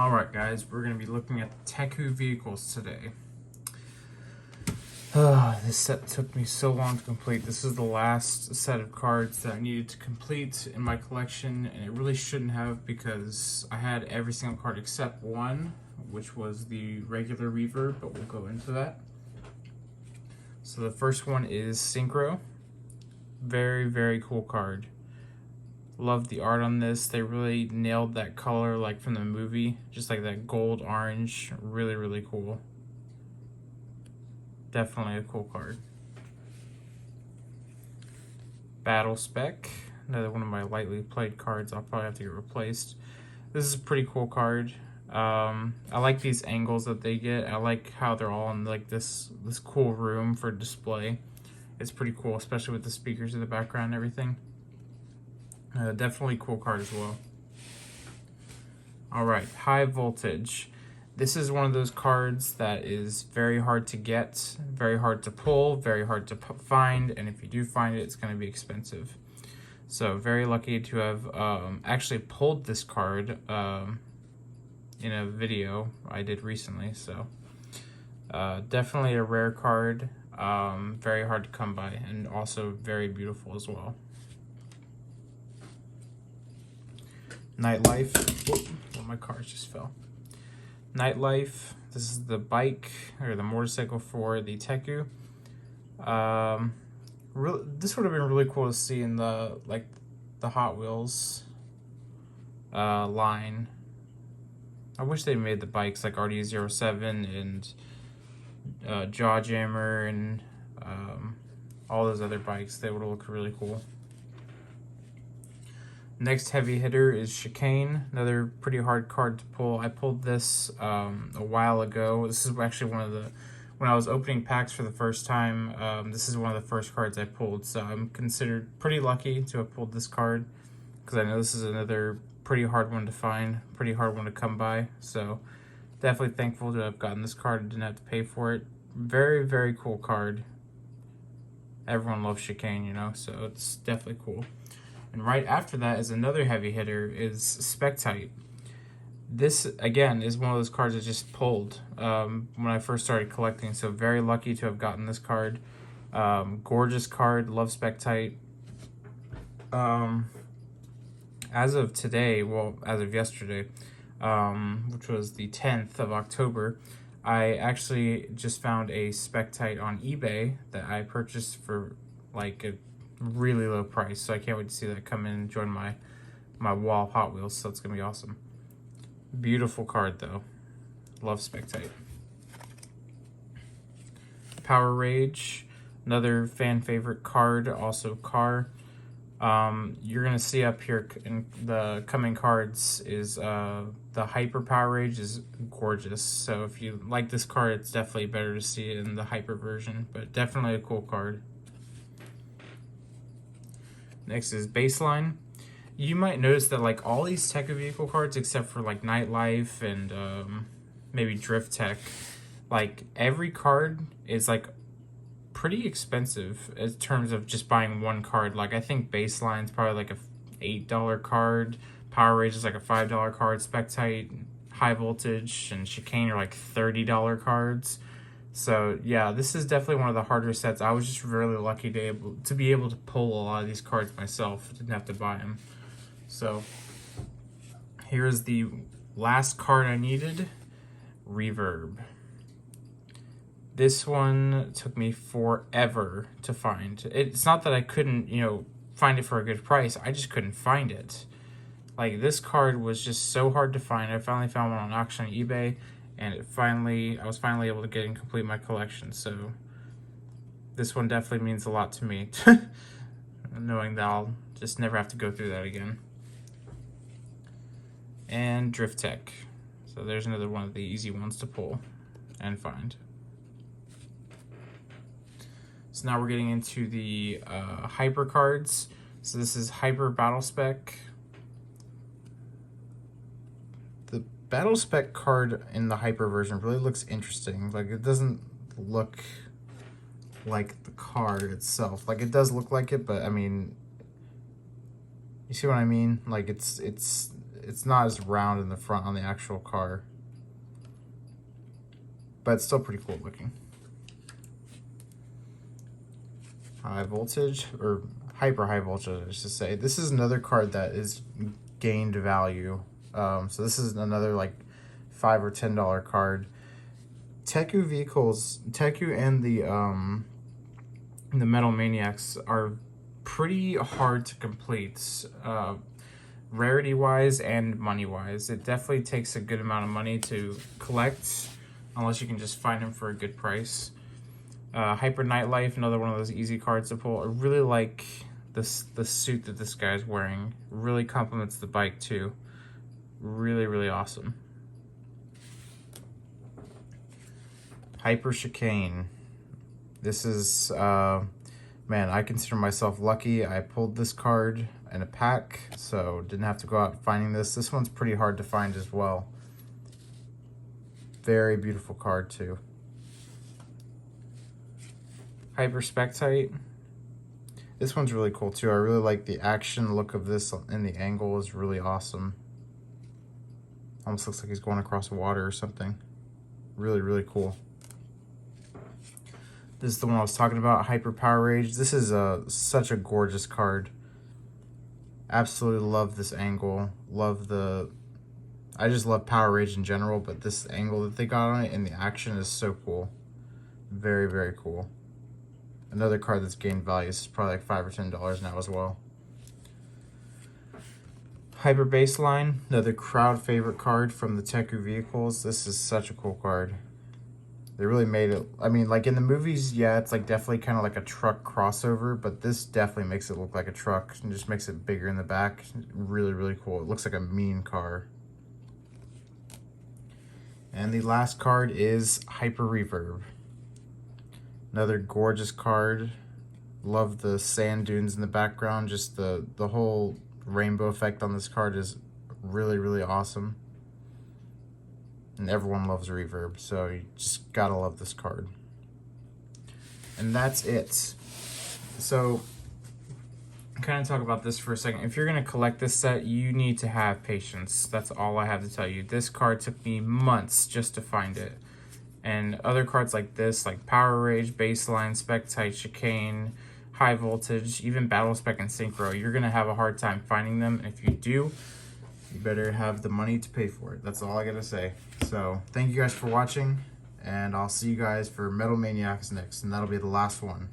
Alright guys, we're going to be looking at Teku vehicles today. This set took me so long to complete. This is the last set of cards that I needed to complete in my collection, and it really shouldn't have because I had every single card except one, which was the regular Reverb, but we'll go into that. So the first one is Synchro. Very, very cool card. Love the art on this. They really nailed that color like from the movie, just like that gold orange. Really, really cool. Definitely a cool card. Battle Spec, another one of my lightly played cards. I'll probably have to get replaced. This is a pretty cool card. I like these angles that they get. I like how they're all in like this cool room for display. It's pretty cool, especially with the speakers in the background and everything. Definitely cool card as well. Alright, High Voltage. This is one of those cards that is very hard to get, very hard to pull, very hard to find, and if you do find it, it's going to be expensive. So very lucky to have actually pulled this card in a video I did recently. So definitely a rare card, very hard to come by, and also very beautiful as well. Nightlife. Whoop, well, my cards just fell. Nightlife. This is the bike or the motorcycle for the Teku. This would have been really cool to see in the Hot Wheels line. I wish they made the bikes like RD07 and Jawjammer and all those other bikes. They would have looked really cool. Next heavy hitter is Chicane, another pretty hard card to pull. I pulled this a while ago. This is actually when I was opening packs for the first time, this is one of the first cards I pulled. So I'm considered pretty lucky to have pulled this card because I know this is another pretty hard one to find, pretty hard one to come by. So definitely thankful to have gotten this card and didn't have to pay for it. Very, very cool card. Everyone loves Chicane, you know, so it's definitely cool. And right after that is another heavy hitter, is Spectite. This, again, is one of those cards I just pulled when I first started collecting, so very lucky to have gotten this card. Gorgeous card, love Spectite. As of today, well, as of yesterday, which was the 10th of October, I actually just found a Spectite on eBay that I purchased for like a really low price, so I can't wait to see that come in and join my wall of Hot Wheels, so it's gonna be awesome. Beautiful card though. Love Spectite. Powerrange, another fan favorite card, also car. You're gonna see up here in the coming cards is the Hyperpowerrange is gorgeous, so if you like this card, it's definitely better to see it in the Hyper version, but definitely a cool card. Next is Baseline. You might notice that like all these Teku vehicle cards, except for like Nightlife and maybe Drift Tech, like every card is like pretty expensive in terms of just buying one card. Like I think Baseline's probably like a $8 card. Powerrange is like a $5 card. Spectite, High Voltage, and Chicane are like $30 cards. So yeah, this is definitely one of the harder sets. I was just really lucky to be able to pull a lot of these cards myself. Didn't have to buy them. So here's the last card I needed, Reverb. This one took me forever to find. It's not that I couldn't, find it for a good price. I just couldn't find it. Like this card was just so hard to find. I finally found one on auction on eBay. And I was finally able to get and complete my collection. So this one definitely means a lot to me, knowing that I'll just never have to go through that again. And Drift Tech. So there's another one of the easy ones to pull and find. So now we're getting into the Hyper cards. So this is Hyper Battle Spec. Battle Spec card in the Hyper version really looks interesting. Like it doesn't look like the card itself. Like it does look like it, but I mean, you see what I mean? Like it it's not as round in the front on the actual car. But it's still pretty cool looking. High voltage, or hyper high voltage, I should say. This is another card that is gained value. So this is another like $5 or $10 card. Teku vehicles, Teku and the Metal Maniacs are pretty hard to complete, rarity wise and money wise. It definitely takes a good amount of money to collect, unless you can just find them for a good price. Hyper Nightlife, another one of those easy cards to pull. I really like the suit that this guy's wearing. Really complements the bike too. Really, really awesome. Hyper Chicane. This is, man, I consider myself lucky. I pulled this card in a pack, so didn't have to go out finding this. This one's pretty hard to find as well. Very beautiful card too. Hyperspectite. This one's really cool too. I really like the action look of this, and the angle is really awesome. Almost looks like he's going across water or something. Really, really cool. This is the one I was talking about, Hyperpowerrange. This is such a gorgeous card. Absolutely love this angle. I just love Powerrange in general, but this angle that they got on it and the action is so cool. Very, very cool. Another card that's gained value. This is probably like $5 or $10 now as well. Hyper Baseline, another crowd favorite card from the Teku vehicles. This is such a cool card. They really made it, I mean, like in the movies, yeah, it's like definitely kind of like a truck crossover, but this definitely makes it look like a truck and just makes it bigger in the back. Really, really cool. It looks like a mean car. And the last card is Hyper Reverb. Another gorgeous card. Love the sand dunes in the background. Just the whole rainbow effect on this card is really, really awesome. And everyone loves Reverb, so you just gotta love this card. And that's it. So, kind of talk about this for a second. If you're gonna collect this set, you need to have patience. That's all I have to tell you. This card took me months just to find it. And other cards like this, like Powerrange, Baseline, Spectite, Chicane, High Voltage, even Battle Spec and Synchro, you're going to have a hard time finding them. And if you do, you better have the money to pay for it. That's all I got to say. So thank you guys for watching, and I'll see you guys for Metal Maniacs next, and that'll be the last one.